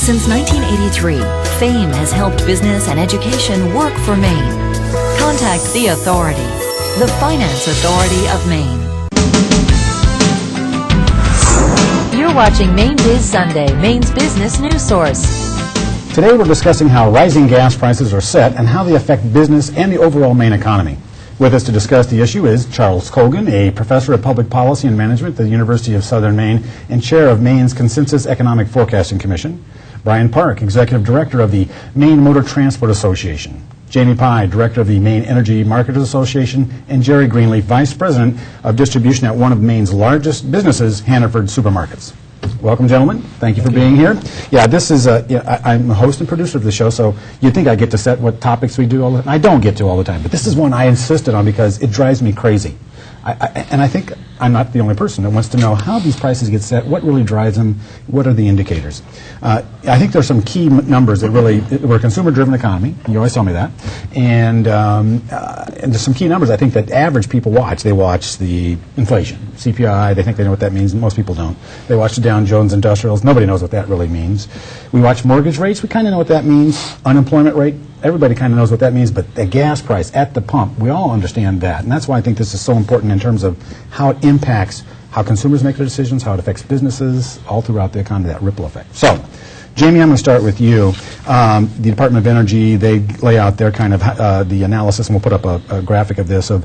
Since 1983, FAME has helped business and education work for Maine. Contact the authority, the Finance Authority of Maine. You're watching Mainebiz Sunday, Maine's business news source. Today we're discussing how rising gas prices are set and how they affect business and the overall Maine economy. With us to discuss the issue is Charles Colgan, a professor of public policy and management at the University of Southern Maine and chair of Maine's Consensus Economic Forecasting Commission. Brian Parke, executive director of the Maine Motor Transport Association. Jamie Pye, director of the Maine Energy Marketers Association, and Gerry Greenleaf, vice president of distribution at one of Maine's largest businesses, Hannaford Supermarkets. Welcome, gentlemen. Thank you for being here. Yeah, this is I'm a host and producer of the show, so you'd think I get to set what topics we do all the time. I don't get to all the time, but this is one I insisted on because it drives me crazy. And I think I'm not the only person that wants to know how these prices get set, what really drives them, what are the indicators. I think there's some key numbers that really, we're a consumer-driven economy, you always tell me that, and there's some key numbers I think that average people watch. They watch the inflation, CPI, they think they know what that means, most people don't. They watch the Dow Jones Industrials, nobody knows what that really means. We watch mortgage rates, we kind of know what that means, unemployment rate, everybody kind of knows what that means, but the gas price at the pump, we all understand that, and that's why I think this is so important in terms of how it impacts how consumers make their decisions, how it affects businesses, all throughout the economy, that ripple effect. So, Jamie, I'm going to start with you. The Department of Energy, they lay out their kind of the analysis, and we'll put up a graphic of this, of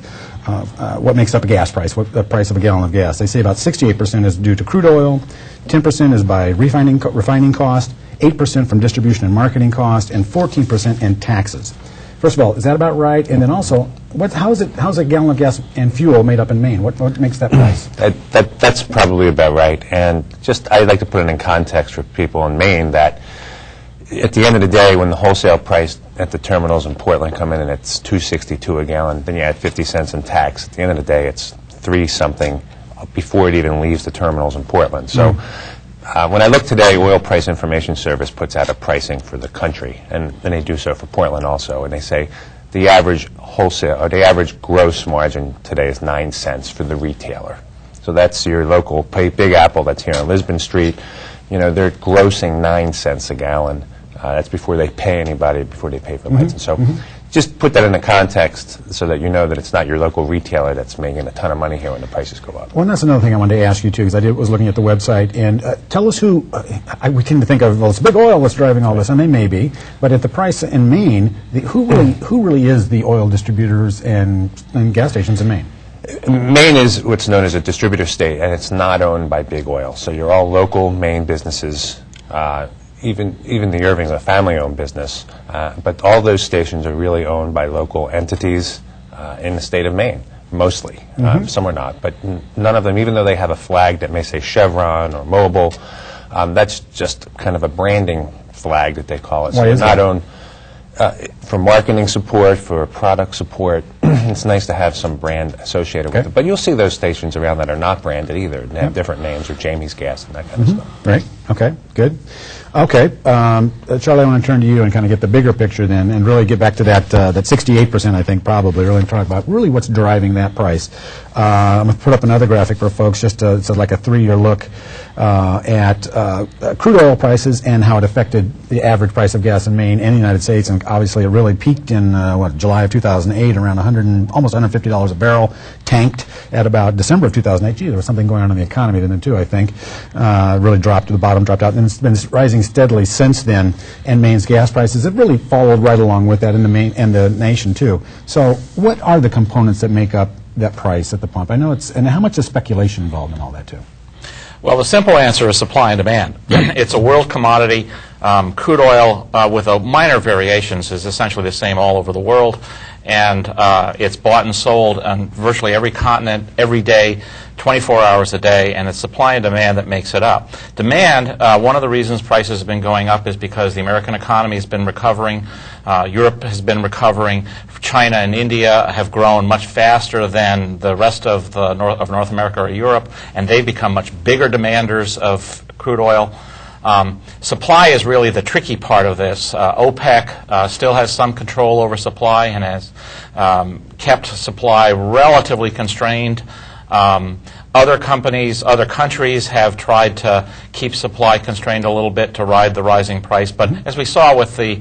what makes up a gas price, what the price of a gallon of gas. They say about 68% is due to crude oil, 10% is by refining cost, 8% from distribution and marketing cost, and 14% in taxes. First of all, is that about right? And then also, how's a gallon of gas and fuel made up in Maine? What makes that price? That's probably about right. And just I'd like to put it in context for people in Maine that at the end of the day, when the wholesale price at the terminals in Portland come in and it's $2.62 a gallon, then you add 50 cents in tax. At the end of the day, it's $3-something before it even leaves the terminals in Portland. So. When I look today, Oil Price Information Service puts out a pricing for the country, and they do so for Portland also, and they say the average wholesale, or the average gross margin today is 9 cents for the retailer. So that's your local Big Apple that's here on Lisbon Street. You know, they're grossing 9 cents a gallon. That's before they pay anybody, before they pay for the license. So just put that into context so that you know that it's not your local retailer that's making a ton of money here when the prices go up. Well, that's another thing I wanted to ask you, too, because I was looking at the website. And tell us who, we tend to think of, well, it's big oil that's driving all this, and they may be. But at the price in Maine, who really is the oil distributors and gas stations in Maine? Maine is what's known as a distributor state, and it's not owned by big oil. So you're all local Maine businesses. Even the Irving's a family-owned business, but all those stations are really owned by local entities in the state of Maine, mostly. Some are not, but none of them, even though they have a flag that may say Chevron or Mobil, that's just kind of a branding flag that they call it. So they're not owned for marketing support, for product support. It's nice to have some brand associated with it. But you'll see those stations around that are not branded either. They have different names, or Jamie's Gas and that kind of stuff. Right. Okay. Good. Okay. Charlie, I want to turn to you and kind of get the bigger picture then, and really get back to that 68%, I think, probably, really talk about really what's driving that price. I'm going to put up another graphic for folks, just it's like a 3-year look at crude oil prices and how it affected the average price of gas in Maine and the United States. And obviously, it really peaked in July of 2008, around almost $150 a barrel, tanked at about December of 2008. Gee, there was something going on in the economy then too, I think. Really dropped to the bottom, dropped out, and it's been rising steadily since then. And Maine's gas prices have really followed right along with that in the Maine and the nation too. So, what are the components that make up that price at the pump? I know and how much is speculation involved in all that too? Well, the simple answer is supply and demand. It's a world commodity. Crude oil, with minor variations, is essentially the same all over the world. And it's bought and sold on virtually every continent, every day, 24 hours a day, and it's supply and demand that makes it up. Demand, one of the reasons prices have been going up is because the American economy has been recovering. Europe has been recovering. China and India have grown much faster than the rest of North America or Europe, and they've become much bigger demanders of crude oil. Supply is really the tricky part of this. OPEC still has some control over supply and has kept supply relatively constrained. Other companies, other countries have tried to keep supply constrained a little bit to ride the rising price. But as we saw with the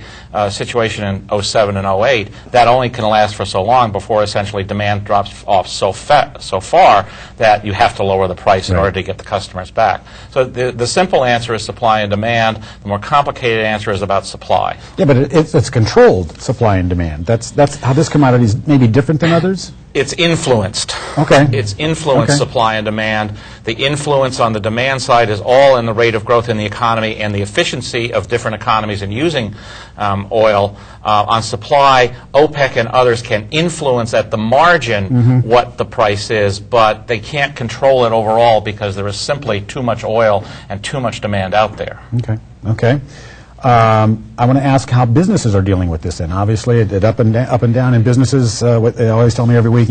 situation in 07 and 08, that only can last for so long before essentially demand drops off so far that you have to lower the price in order to get the customers back. So the simple answer is supply and demand. The more complicated answer is about supply. Yeah, but it's controlled supply and demand. That's how this commodity is maybe different than others? It's influenced. Okay. It's influenced supply and demand. The influence on the demand side is all in the rate of growth in the economy and the efficiency of different economies in using oil. On supply, OPEC and others can influence at the margin what the price is, but they can't control it overall because there is simply too much oil and too much demand out there. Okay. Okay. I want to ask how businesses are dealing with this. And obviously, it up and down in businesses. What they always tell me every week,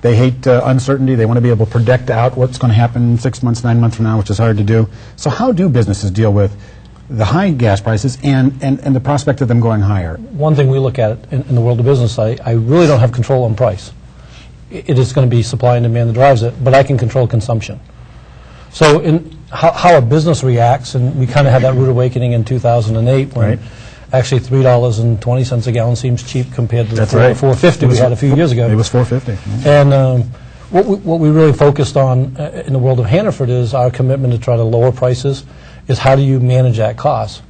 they hate uncertainty. They want to be able to predict out what's going to happen 6 months, 9 months from now, which is hard to do. So, how do businesses deal with the high gas prices and the prospect of them going higher? One thing we look at in the world of business, I really don't have control on price. It is going to be supply and demand that drives it, but I can control consumption. So, how a business reacts, and we kind of had that rude awakening in 2008 when actually $3.20 a gallon seems cheap compared to the $4.50 we had a few years ago. It was $4.50. And what we really focused on in the world of Hannaford is our commitment to try to lower prices is how do you manage that cost?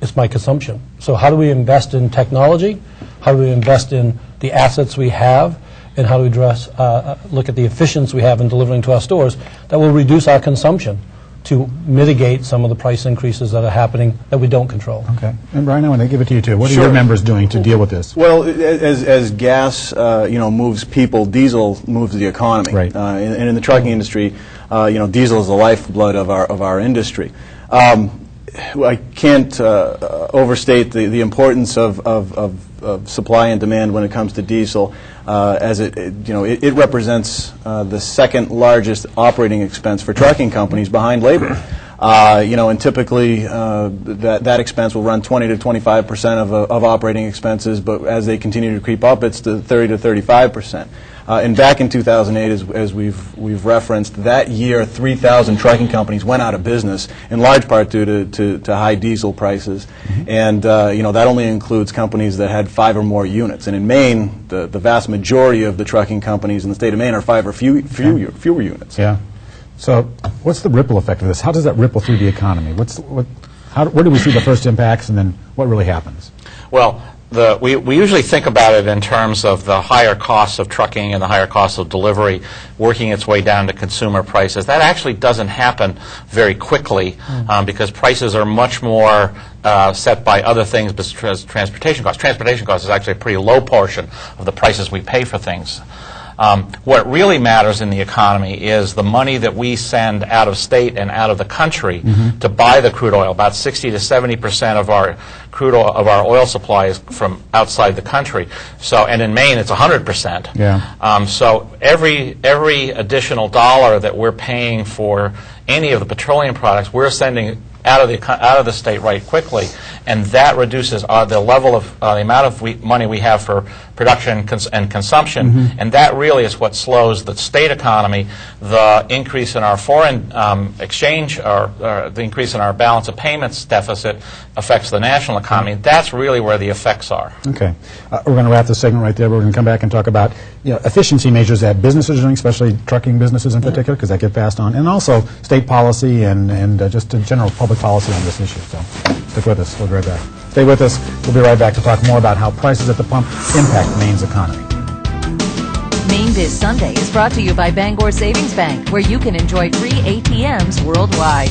It's my consumption. So how do we invest in technology? How do we invest in the assets we have? And how do we look at the efficiency we have in delivering to our stores that will reduce our consumption to mitigate some of the price increases that are happening that we don't control. Okay. And Brian, I want to give it to you too. What are your members doing to deal with this? Well, as gas, moves people, diesel moves the economy. Right. And in the trucking industry, diesel is the lifeblood of our industry. I can't overstate the importance of supply and demand when it comes to diesel, as it represents the second largest operating expense for trucking companies behind labor. And typically that expense will run 20 to 25% of operating expenses, but as they continue to creep up, it's to 30 to 35%. And back in 2008, as we've referenced, that year 3,000 trucking companies went out of business, in large part due to high diesel prices. And that only includes companies that had 5 or more units. And in Maine, the vast majority of the trucking companies in the state of Maine are 5 or fewer units. Yeah. So what's the ripple effect of this? How does that ripple through the economy? Where do we see the first impacts, and then what really happens? Well, we usually think about it in terms of the higher costs of trucking and the higher costs of delivery working its way down to consumer prices. That actually doesn't happen very quickly because prices are much more set by other things besides transportation costs. Transportation costs is actually a pretty low portion of the prices we pay for things. What really matters in the economy is the money that we send out of state and out of the country to buy the crude oil. About 60 to 70% of our oil supply is from outside the country. So, and in Maine, it's 100%. Yeah. So every additional dollar that we're paying for any of the petroleum products, we're sending out of the state right quickly, and that reduces the level of the amount of money we have for production and consumption, and that really is what slows the state economy. The increase in our foreign exchange, or the increase in our balance of payments deficit, affects the national economy. That's really where the effects are. Okay, we're going to wrap this segment right there. We're going to come back and talk about efficiency measures that businesses are doing, especially trucking businesses in particular, because that get passed on, and also state policy and just in general public policy on this issue. So stick with us. We'll be right back. Stay with us. We'll be right back to talk more about how prices at the pump impact Maine's economy. Mainebiz Sunday is brought to you by Bangor Savings Bank, where you can enjoy free ATMs worldwide.